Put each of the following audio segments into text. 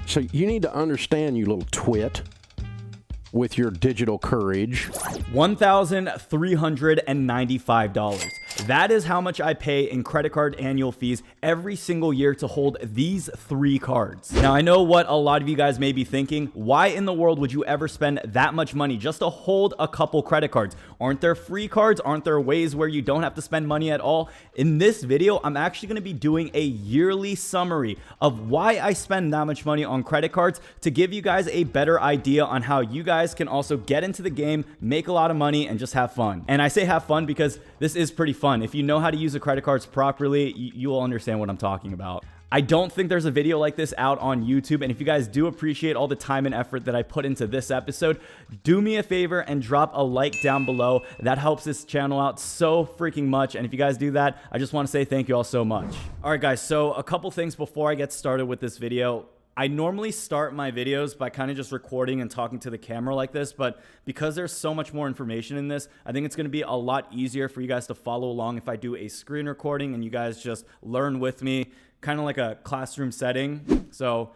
So you need to understand, you little twit, with your digital courage. $1,395. That is how much I pay in credit card annual fees every single year to hold these 3 cards. Now, I know what a lot of you guys may be thinking. Why in the world would you ever spend that much money just to hold a couple credit cards? Aren't there free cards? Aren't there ways where you don't have to spend money at all? In this video, I'm actually going to be doing a yearly summary of why I spend that much money on credit cards to give you guys a better idea on how you guys can also get into the game, make a lot of money, and just have fun. And I say have fun because this is pretty fun. If you know how to use the credit cards properly, you will understand what I'm talking about. I don't think there's a video like this out on YouTube, and if you guys do appreciate all the time and effort that I put into this episode, do me a favor and drop a like down below. That helps this channel out so freaking much, and if you guys do that, I just want to say thank you all so much. All right, guys, so a couple things before I get started with this video. I normally start my videos by kind of just recording and talking to the camera like this, but because there's so much more information in this, I think it's going to be a lot easier for you guys to follow along if I do a screen recording and you guys just learn with me, kind of like a classroom setting. So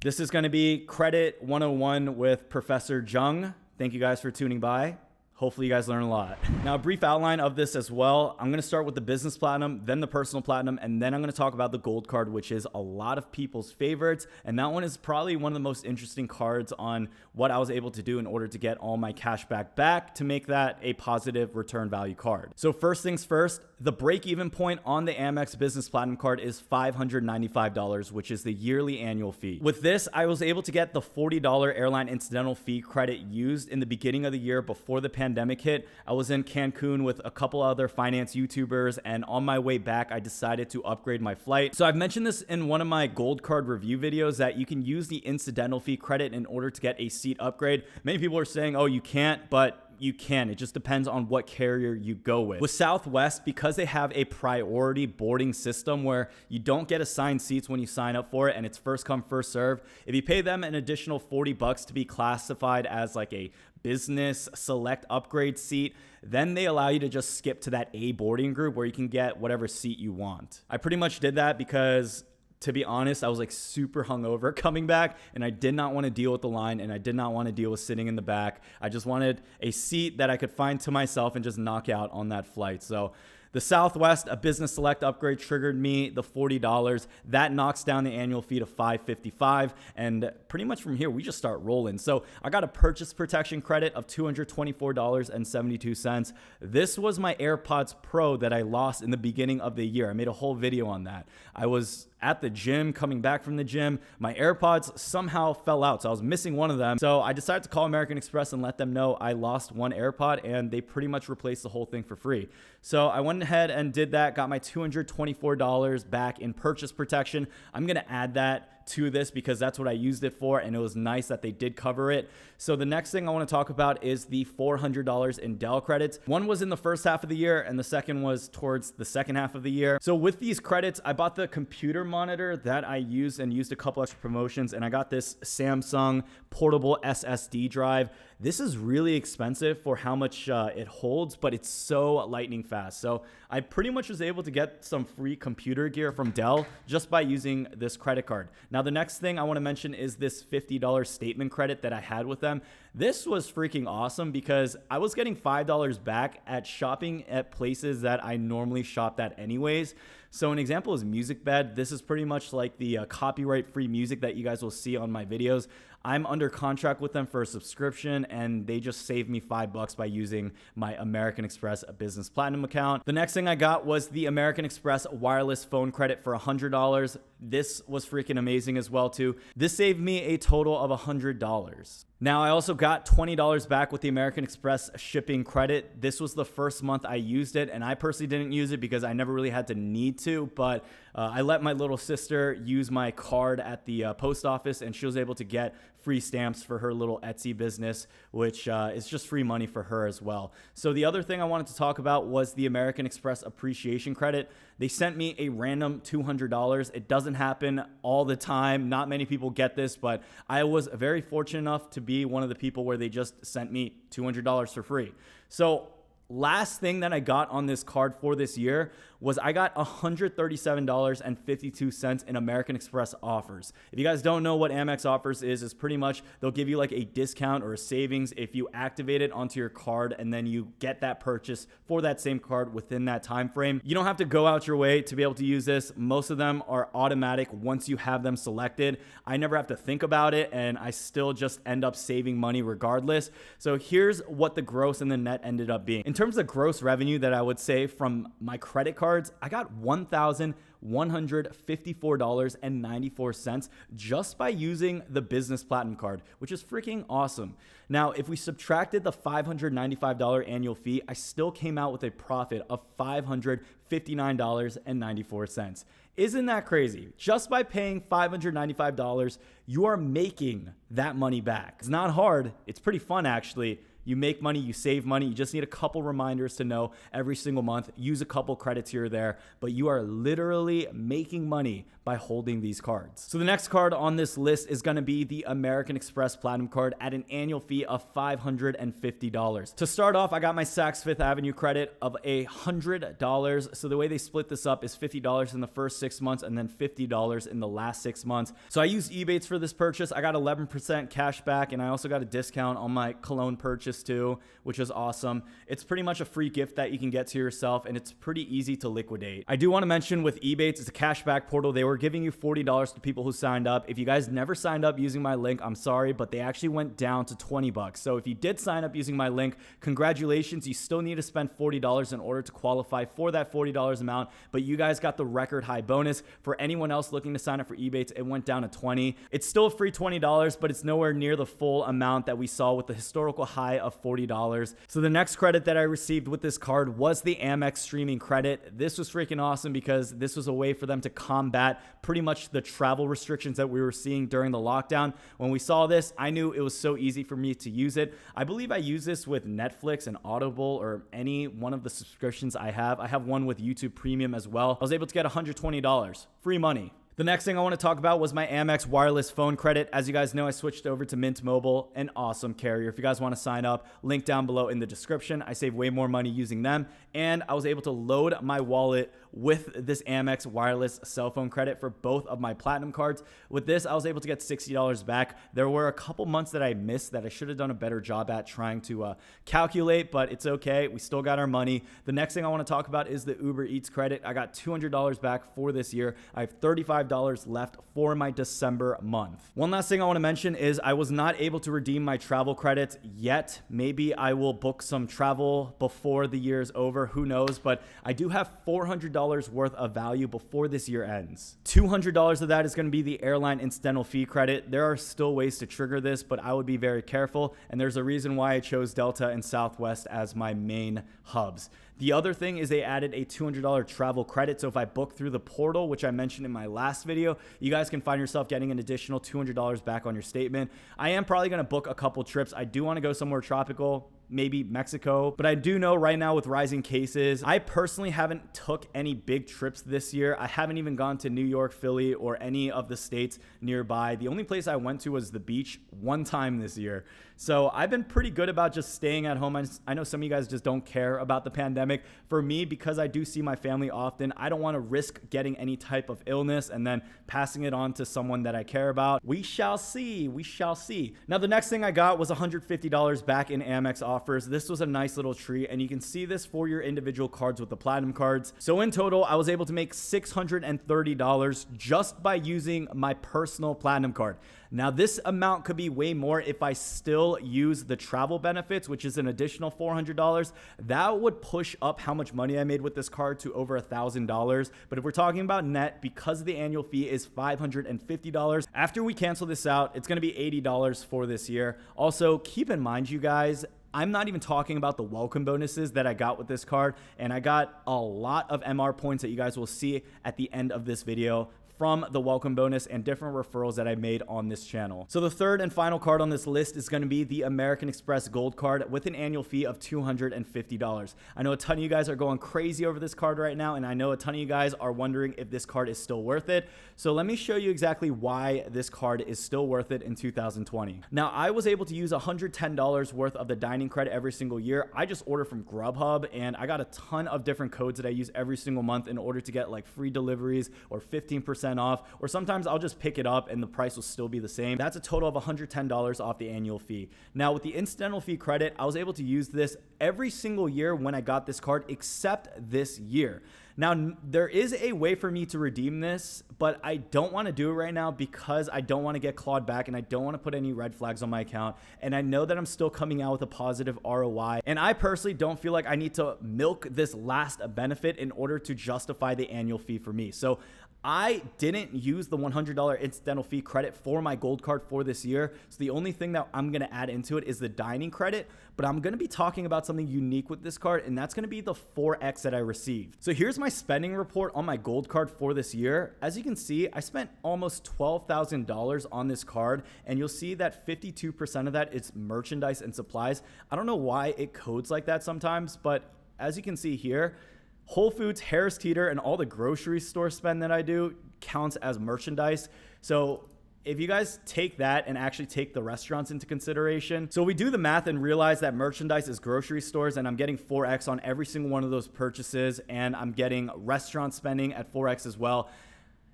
this is going to be Credit 101 with Professor Jung. Thank you guys for tuning by. Hopefully you guys learn a lot. Now, a brief outline of this as well. I'm gonna start with the business platinum, then the personal platinum, and then I'm gonna talk about the gold card, which is a lot of people's favorites. And that one is probably one of the most interesting cards on what I was able to do in order to get all my cash back to make that a positive return value card. So first things first, the break-even point on the Amex business platinum card is $595, which is the yearly annual fee. With this, I was able to get the $40 airline incidental fee credit used in the beginning of the year before the pandemic hit. I was in Cancun with a couple other finance YouTubers, and on my way back, I decided to upgrade my flight. So I've mentioned this in one of my gold card review videos that you can use the incidental fee credit in order to get a seat upgrade. Many people are saying, oh, you can't, but you can. It just depends on what carrier you go with. With Southwest, because they have a priority boarding system where you don't get assigned seats when you sign up for it and it's first come, first serve, if you pay them an additional $40 to be classified as like a business select upgrade seat, then they allow you to just skip to that A boarding group where you can get whatever seat you want. I pretty much did that because, to be honest, I was like super hungover coming back and I did not want to deal with the line and I did not want to deal with sitting in the back. I just wanted a seat that I could find to myself and just knock out on that flight. So the Southwest, a business select upgrade, triggered me the $40. That knocks down the annual fee to $555. And pretty much from here, we just start rolling. So I got a purchase protection credit of $224.72. This was my AirPods Pro that I lost in the beginning of the year. I made a whole video on that. I was at the gym, coming back from the gym. My AirPods somehow fell out, so I was missing one of them. So I decided to call American Express and let them know I lost one AirPod, and they pretty much replaced the whole thing for free. So I went ahead and did that, got my $224 back in purchase protection. I'm gonna add that to this because that's what I used it for, and it was nice that they did cover it. So the next thing I want to talk about is the $400 in Dell credits. One was in the first half of the year and the second was towards the second half of the year. So with these credits, I bought the computer monitor that I used and used a couple extra promotions, and I got this Samsung portable SSD drive. This is really expensive for how much it holds, but it's so lightning fast. So I pretty much was able to get some free computer gear from Dell just by using this credit card. Now, the next thing I want to mention is this $50 statement credit that I had with them. This was freaking awesome because I was getting $5 back at shopping at places that I normally shopped at anyways. So an example is MusicBed. This is pretty much like the copyright-free music that you guys will see on my videos. I'm under contract with them for a subscription, and they just saved me $5 by using my American Express Business Platinum account. The next thing I got was the American Express wireless phone credit for $100. This was freaking amazing as well too. This saved me a total of $100. Now, I also got $20 back with the American Express shipping credit. This was the first month I used it, and I personally didn't use it because I never really had to need to, but I let my little sister use my card at the post office, and she was able to get free stamps for her little Etsy business, which is just free money for her as well. So the other thing I wanted to talk about was the American Express appreciation credit. They sent me a random $200. It doesn't happen all the time. Not many people get this, but I was very fortunate enough to be one of the people where they just sent me $200 for free. So last thing that I got on this card for this year was I got $137.52 in American Express offers. If you guys don't know what Amex offers is pretty much they'll give you like a discount or a savings if you activate it onto your card and then you get that purchase for that same card within that time frame. You don't have to go out your way to be able to use this. Most of them are automatic once you have them selected. I never have to think about it, and I still just end up saving money regardless. So here's what the gross and the net ended up being. In terms of gross revenue that I would say from my credit cards, I got $1,154.94 just by using the business platinum card, which is freaking awesome. Now, if we subtracted the $595 annual fee, I still came out with a profit of $559.94. Isn't that crazy? Just by paying $595, you are making that money back. It's not hard. It's pretty fun, actually. You make money, you save money. You just need a couple reminders to know every single month. Use a couple credits here or there, but you are literally making money by holding these cards. So the next card on this list is going to be the American Express Platinum card at an annual fee of $550. To start off, I got my Saks Fifth Avenue credit of $100. So the way they split this up is $50 in the first 6 months and then $50 in the last 6 months. So I used Ubereats for this purchase. I got 11% cash back, and I also got a discount on my cologne purchase too, which is awesome. It's pretty much a free gift that you can get to yourself, and it's pretty easy to liquidate. I do want to mention with Ubereats, it's a cashback portal. They were giving you $40 to people who signed up. If you guys never signed up using my link, I'm sorry, but they actually went down to $20. So if you did sign up using my link, congratulations. You still need to spend $40 in order to qualify for that $40 amount, but you guys got the record high bonus. For anyone else looking to sign up for Ubereats, it went down to $20. It's still a free $20, but it's nowhere near the full amount that we saw with the historical high of $40. So the next credit that I received with this card was the Amex streaming credit. This was freaking awesome because this was a way for them to combat pretty much the travel restrictions that we were seeing during the lockdown. When we saw this, I knew it was so easy for me to use it. I believe I use this with Netflix and Audible or any one of the subscriptions I have. I have one with YouTube Premium as well. I was able to get $120, free money. The next thing I want to talk about was my Amex wireless phone credit. As you guys know, I switched over to Mint Mobile, an awesome carrier. If you guys want to sign up, link down below in the description. I save way more money using them, and I was able to load my wallet with this Amex wireless cell phone credit for both of my platinum cards. With this, I was able to get $60 back. There were a couple months that I missed that I should have done a better job at trying to calculate, but it's okay. We still got our money. The next thing I want to talk about is the Ubereats credit. I got $200 back for this year. I have $35 left for my December month. One last thing I want to mention is I was not able to redeem my travel credits yet. Maybe I will book some travel before the year is over. Who knows? But I do have $400 worth of value before this year ends. $200 of that is going to be the airline incidental fee credit. There are still ways to trigger this, but I would be very careful. And there's a reason why I chose Delta and Southwest as my main hubs. The other thing is they added a $200 travel credit. So if I book through the portal, which I mentioned in my last video, you guys can find yourself getting an additional $200 back on your statement. I am probably going to book a couple trips. I do want to go somewhere tropical, maybe Mexico, but I do know right now with rising cases, I personally haven't took any big trips this year. I haven't even gone to New York, Philly, or any of the states nearby. The only place I went to was the beach one time this year. So I've been pretty good about just staying at home. I know some of you guys just don't care about the pandemic. For me, because I do see my family often, I don't want to risk getting any type of illness and then passing it on to someone that I care about. We shall see. We shall see. Now, the next thing I got was $150 back in Amex offers. This was a nice little treat, and you can see this for your individual cards with the platinum cards. So in total, I was able to make $630 just by using my personal platinum card. Now, this amount could be way more if I still use the travel benefits, which is an additional $400. That would push up how much money I made with this card to over $1,000. But if we're talking about net, because the annual fee is $550, after we cancel this out, it's going to be $80 for this year. Also, keep in mind, you guys, I'm not even talking about the welcome bonuses that I got with this card, and I got a lot of MR points that you guys will see at the end of this video from the welcome bonus and different referrals that I made on this channel. So the third and final card on this list is going to be the American Express Gold Card with an annual fee of $250. I know a ton of you guys are going crazy over this card right now, and I know a ton of you guys are wondering if this card is still worth it. So let me show you exactly why this card is still worth it in 2020. Now, I was able to use $110 worth of the dining credit every single year. I just order from Grubhub, and I got a ton of different codes that I use every single month in order to get like free deliveries or 15% off, or sometimes I'll just pick it up and the price will still be the same. That's a total of $110 off the annual fee. Now, with the incidental fee credit, I was able to use this every single year when I got this card, except this year. Now, there is a way for me to redeem this, but I don't want to do it right now because I don't want to get clawed back and I don't want to put any red flags on my account. And I know that I'm still coming out with a positive ROI. And I personally don't feel like I need to milk this last benefit in order to justify the annual fee for me. So I didn't use the $100 incidental fee credit for my gold card for this year. So the only thing that I'm going to add into it is the dining credit, but I'm going to be talking about something unique with this card, and that's going to be the 4X that I received. So here's my spending report on my gold card for this year. As you can see, I spent almost $12,000 on this card, and you'll see that 52% of that is merchandise and supplies. I don't know why it codes like that sometimes, but as you can see here, Whole Foods, Harris Teeter, and all the grocery store spend that I do counts as merchandise. So if you guys take that and actually take the restaurants into consideration, so we do the math and realize that merchandise is grocery stores, and I'm getting 4X on every single one of those purchases, and I'm getting restaurant spending at 4X as well.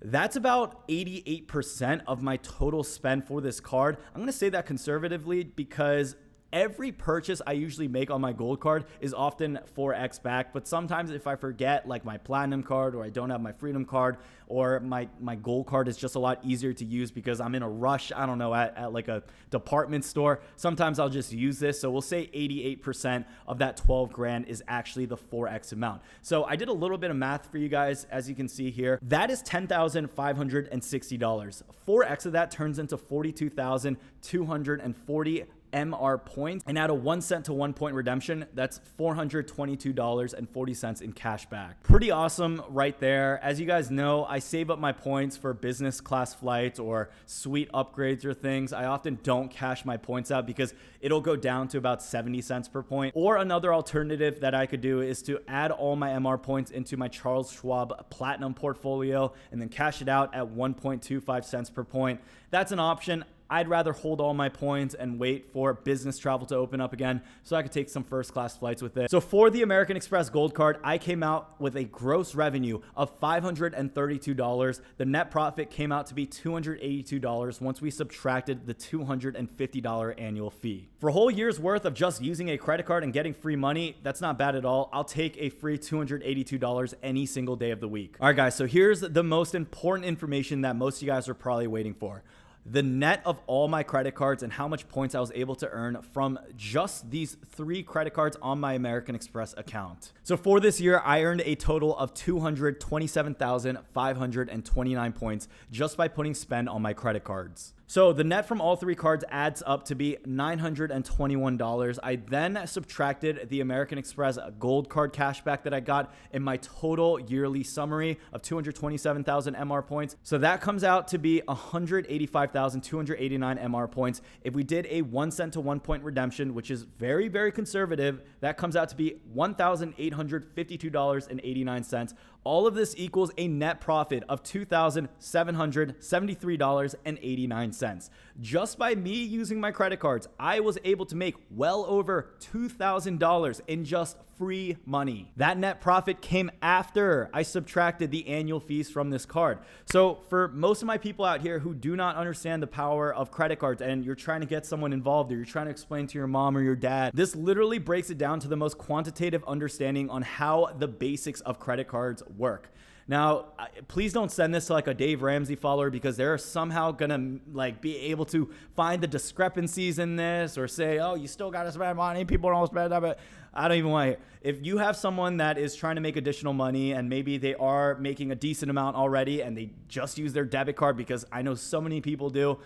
That's about 88% of my total spend for this card. I'm going to say that conservatively because every purchase I usually make on my gold card is often 4X back, but sometimes if I forget like my platinum card, or I don't have my freedom card, or my gold card is just a lot easier to use because I'm in a rush, I don't know, at like a department store, sometimes I'll just use this. So we'll say 88% of that 12 grand is actually the 4X amount. So I did a little bit of math for you guys. As you can see here, that is $10,560. 4X of that turns into 42,240 MR points, and at a 1 cent to 1 point redemption, that's $422.40 in cash back. Pretty awesome right there. As you guys know, I save up my points for business class flights or suite upgrades or things. I often don't cash my points out because it'll go down to about 70 cents per point. Or another alternative that I could do is to add all my MR points into my Charles Schwab Platinum portfolio and then cash it out at 1.25 cents per point. That's an option. I'd rather hold all my points and wait for business travel to open up again so I could take some first class flights with it. So for the American Express Gold Card, I came out with a gross revenue of $532. The net profit came out to be $282 once we subtracted the $250 annual fee. For a whole year's worth of just using a credit card and getting free money, that's not bad at all. I'll take a free $282 any single day of the week. All right, guys, so here's the most important information that most of you guys are probably waiting for. The net of all my credit cards and how much points I was able to earn from just these 3 credit cards on my American Express account. So for this year, I earned a total of 227,529 points just by putting spend on my credit cards. So the net from all 3 cards adds up to be $921. I then subtracted the American Express Gold Card cashback that I got in my total yearly summary of 227,000 MR points. So that comes out to be 185,289 MR points. If we did a 1 cent to 1 point redemption, which is very, very conservative, that comes out to be $1,852.89. All of this equals a net profit of $2,773.89. Just by me using my credit cards, I was able to make well over $2,000 in just free money. That net profit came after I subtracted the annual fees from this card. So for most of my people out here who do not understand the power of credit cards and you're trying to get someone involved or you're trying to explain to your mom or your dad, this literally breaks it down to the most quantitative understanding on how the basics of credit cards work. Now, please don't send this to like a Dave Ramsey follower because they're somehow gonna like be able to find the discrepancies in this or say, oh, you still gotta spend money, people don't spend that, but I don't even want to. If you have someone that is trying to make additional money and maybe they are making a decent amount already and they just use their debit card, because I know so many people do,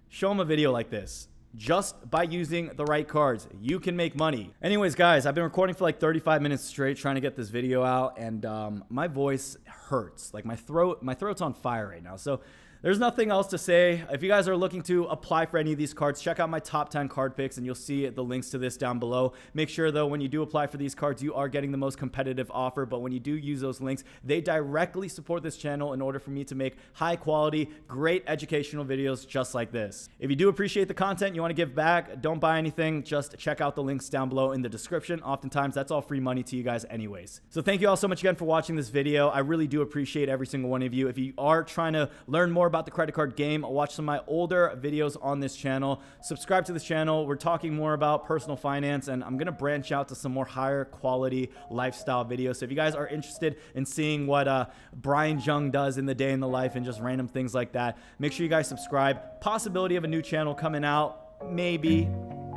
show them a video like this. just by using the right cards. You can make money. Anyways, guys, I've been recording for like 35 minutes straight trying to get this video out, and my voice hurts. Like my throat's on fire right now. So there's nothing else to say. If you guys are looking to apply for any of these cards, check out my top 10 card picks, and you'll see the links to this down below. Make sure, though, when you do apply for these cards, you are getting the most competitive offer. But when you do use those links, they directly support this channel in order for me to make high quality, great educational videos just like this. If you do appreciate the content, you want to give back, don't buy anything, just check out the links down below in the description. Oftentimes, that's all free money to you guys anyways. So thank you all so much again for watching this video. I really do appreciate every single one of you. If you are trying to learn more about the credit card game, watch some of my older videos on this channel. Subscribe to this channel. We're talking more about personal finance, and I'm going to branch out to some more higher quality lifestyle videos. So if you guys are interested in seeing what Brian Jung does in the day in the life and just random things like that, make sure you guys subscribe. Possibility of a new channel coming out, maybe.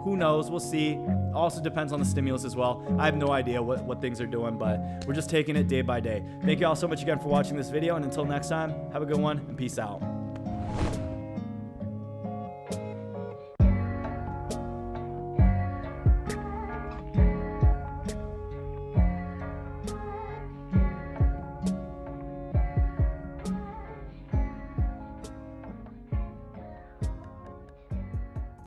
Who knows? We'll see. Also depends on the stimulus as well. I have no idea what things are doing, but we're just taking it day by day. Thank you all so much again for watching this video, and until next time, have a good one and peace out.